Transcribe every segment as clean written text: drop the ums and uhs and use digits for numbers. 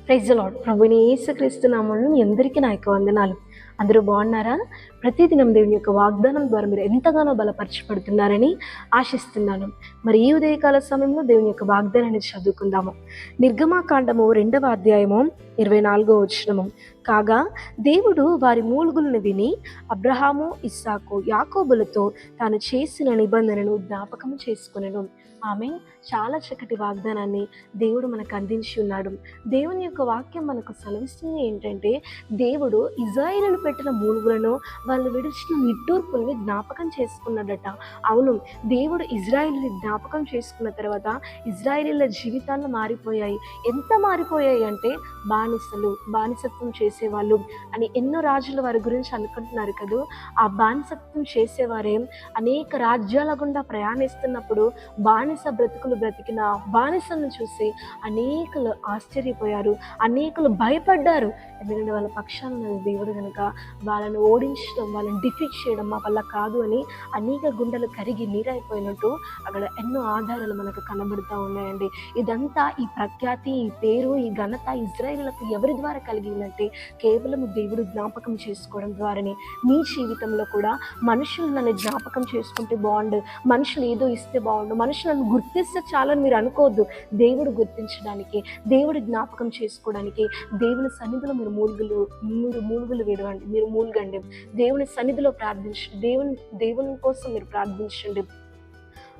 Praise the lord. ప్రభువైన యేసుక్రీస్తు నామములో మీ అందరికీ నా యొక్క వందనాలు. అందరూ బాగున్నారా? ప్రతిదినం దేవుని యొక్క వాగ్దానం ద్వారా మీరు ఎంతగానో బలపరచబడుతున్నారని ఆశిస్తున్నాను. మరి ఈ ఉదయకాల సమయంలో దేవుని యొక్క వాగ్దానాన్ని చదువుకుందాము. నిర్గమాకాండము 2వ అధ్యాయము 24వ వచనము. కాగా దేవుడు వారి మూలుగులను విని అబ్రహాము, ఇస్సాకు, యాకోబులతో తాను చేసిన నిబంధనను జ్ఞాపకం చేసుకొనెను. ఆమేన్. చాలా చక్కటి వాగ్దానాన్ని దేవుడు మనకు అందించి ఉన్నాడు. దేవుని యొక్క వాక్యం మనకు సెలవిస్తుంది ఏంటంటే, దేవుడు ఇజ్రాయేలును పెట్టిన మూలుగులను, వాళ్ళు విడిచిన నిట్టూర్పుల్ని జ్ఞాపకం చేసుకున్నాడట. అవును, దేవుడు ఇజ్రాయేలుని జ్ఞాపకం చేసుకున్న తర్వాత ఇజ్రాయేలీల జీవితాలు మారిపోయాయి. ఎంత మారిపోయాయి అంటే, బానిసత్వం చేసేవాళ్ళు అని ఎన్నో రాజుల వారి గురించి అనుకుంటున్నారు కదా. ఆ బానిసత్వం చేసేవారే అనేక రాజ్యాల గుండా ప్రయాణిస్తున్నప్పుడు బానిస బ్రతుకులు బ్రతికిన బానిసలను చూసి అనేకులు ఆశ్చర్యపోయారు, అనేకులు భయపడ్డారు. ఎందుకంటే వాళ్ళ పక్షాన దేవుడు కనుక వాళ్ళని ఓడించడం, వాళ్ళని డిఫీట్ చేయడం మా వల్ల కాదు అని అనేక గుండెలు కరిగి నీరైపోయినట్టు అక్కడ ఎన్నో ఆధారాలు మనకు కనబడుతూ ఉన్నాయండి. ఇదంతా ఈ ప్రఖ్యాతి, ఈ పేరు, ఈ ఘనత ఇజ్రాయేలులకు ఎవరి ద్వారా కలిగిందంటే కేవలం దేవుడు జ్ఞాపకం చేసుకోవడం ద్వారానే. మీ జీవితంలో కూడా మనుషులు నన్ను జ్ఞాపకం చేసుకుంటే బాగుండు, మనుషులు ఏదో ఇస్తే బాగుండు, మనుషులు నన్ను గుర్తిస్తే చాలని మీరు అనుకోవద్దు. దేవుడు గుర్తించడానికి, దేవుడు జ్ఞాపకం చేసుకోవడానికి దేవుని సన్నిధిలో మీరు మూలుగులు విడవండి, మీరు మూలుగండి. దేవుని సన్నిధిలో ప్రార్థించండి, దేవుని కోసం మీరు ప్రార్థించండి.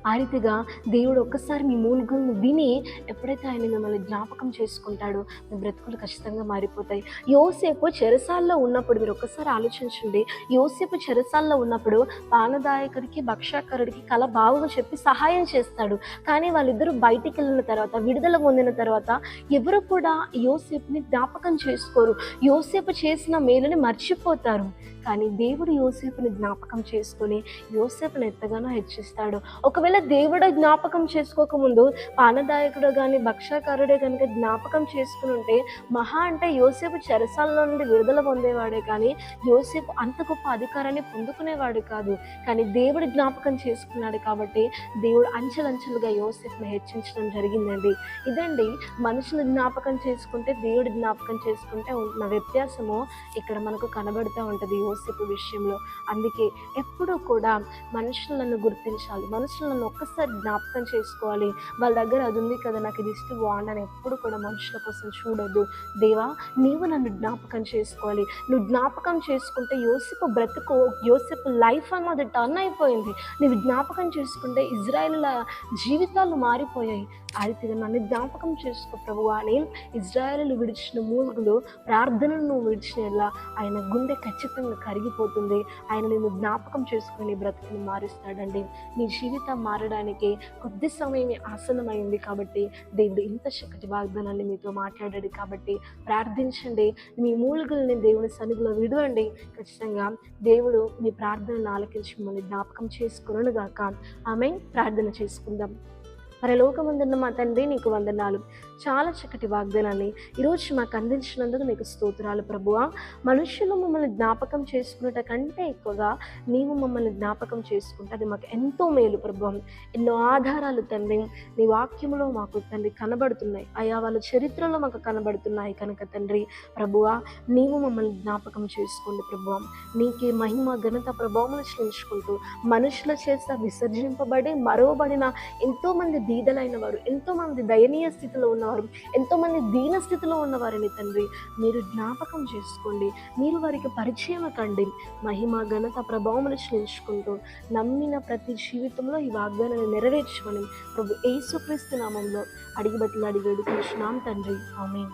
ఆ రీతిగా దేవుడు ఒక్కసారి మీ మూలుగులను విని ఎప్పుడైతే ఆయన మిమ్మల్ని జ్ఞాపకం చేసుకుంటాడో మీ బ్రతుకులు ఖచ్చితంగా మారిపోతాయి. యోసేపు చెరసాల్లో ఉన్నప్పుడు మీరు ఒక్కసారి ఆలోచించండి. యోసేపు చెరసాల్లో ఉన్నప్పుడు పానదాయకుడికి, భక్షాకరుడికి కల బావుగా చెప్పి సహాయం చేస్తాడు. కానీ వాళ్ళిద్దరూ బయటికి వెళ్ళిన తర్వాత, విడుదల పొందిన తర్వాత ఎవరు కూడా యోసేపుని జ్ఞాపకం చేసుకోరు. యోసేపు చేసిన మేలుని మర్చిపోతారు. కానీ దేవుడు యోసేపుని జ్ఞాపకం చేసుకొని యోసేపుని ఎంతగానో హెచ్చిస్తాడు. ఒకవేళ దేవుడు జ్ఞాపకం చేసుకోకముందు పానదాయకుడు కానీ, భక్షాకారుడే కనుక జ్ఞాపకం చేసుకుని ఉంటే మహా అంటే యోసేపు చెరసాల నుండి విడుదల పొందేవాడే, కానీ యోసేపు అంత గొప్ప అధికారాన్ని పొందుకునేవాడు కాదు. కానీ దేవుడు జ్ఞాపకం చేసుకున్నాడు కాబట్టి దేవుడు అంచెలంచెలుగా యోసేపుని హెచ్చించడం జరిగిందండి. ఇదండి మనుషులు జ్ఞాపకం చేసుకుంటే, దేవుడు జ్ఞాపకం చేసుకుంటే ఉన్న వ్యత్యాసము ఇక్కడ మనకు కనబడుతూ ఉంటుంది యోసేపు విషయంలో. అందుకే ఎప్పుడూ కూడా మనుషులను గుర్తించాలి, మనుషులను ఒక్కసారి జ్ఞాపకం చేసుకోవాలి. వాళ్ళ దగ్గర అది ఉంది కదా, నాకు ఇది ఇస్తే బాగుండని ఎప్పుడు కూడా మనుషుల కోసం చూడొద్దు. దేవా, నీవు నన్ను జ్ఞాపకం చేసుకోవాలి. నువ్వు జ్ఞాపకం చేసుకుంటే యోసేపు లైఫ్ అన్నది టర్న్ అయిపోయింది. నువ్వు జ్ఞాపకం చేసుకుంటే ఇజ్రాయేలుల జీవితాలు మారిపోయాయి. ఆ రీతిగా నన్ను జ్ఞాపకం చేసుకో ప్రభువా అని ఇజ్రాయేలు విడిచిన మూలుగులు, ప్రార్థనలు నువ్వు విడిచినలా ఆయన గుండె ఖచ్చితంగా కరిగిపోతుంది. ఆయన నిన్ను జ్ఞాపకం చేసుకుని బ్రతుకుని మారుస్తాడండి. నీ జీవితం మారడానికి కొద్ది సమయమే ఆసనమైంది కాబట్టి దేవుడు ఇంత చక్కటి వాగ్దానాన్ని మీతో మాట్లాడాడు. కాబట్టి ప్రార్థించండి, మీ మూలుగుల్ని దేవుని సన్నిధిలో విడవండి. ఖచ్చితంగా దేవుడు మీ ప్రార్థనను ఆలకించి మిమ్మల్ని జ్ఞాపకం చేసుకును గాక. ఆమేన్. ప్రార్థన చేసుకుందాం. పరలోకమందున్న మా తండ్రి, నీకు వందనాలు. చాలా చక్కటి వాగ్దానాన్ని ఈరోజు మాకు అందించినందుకు నీకు స్తోత్రాలు ప్రభువా. మనుషులు మమ్మల్ని జ్ఞాపకం చేసుకున్నట కంటే ఎక్కువగా నీవు మమ్మల్ని జ్ఞాపకం చేసుకుంటే అది మాకు ఎంతో మేలు ప్రభువా. ఎన్నో ఆధారాలు తండ్రి నీ వాక్యంలో మాకు తండ్రి కనబడుతున్నాయి, అయా వాళ్ళ చరిత్రలో మాకు కనబడుతున్నాయి కనుక తండ్రి ప్రభువా, నీవు మమ్మల్ని జ్ఞాపకం చేసుకోండి ప్రభువా. నీకే మహిమ, ఘనత, ప్రభావములు చెల్లించుకుంటూ మనుషుల చేత విసర్జింపబడి మరోబడిన ఎంతోమంది బీదలైన వారు, ఎంతోమంది దయనీయ స్థితిలో ఉన్నవారు, ఎంతోమంది దీన స్థితిలో ఉన్నవారిని తండ్రి మీరు జ్ఞాపకం చేసుకోండి. మీరు వారికి పరిచయం కండి. మహిమ, ఘనత, ప్రభావములు చెల్లించుకుంటూ నమ్మిన ప్రతి జీవితంలో ఈ వాగ్దానాన్ని నెరవేర్చమని ప్రభు యేసుక్రీస్తు నామంలో అడిగి వేడుకుంటున్నాం తండ్రి. ఆమేన్.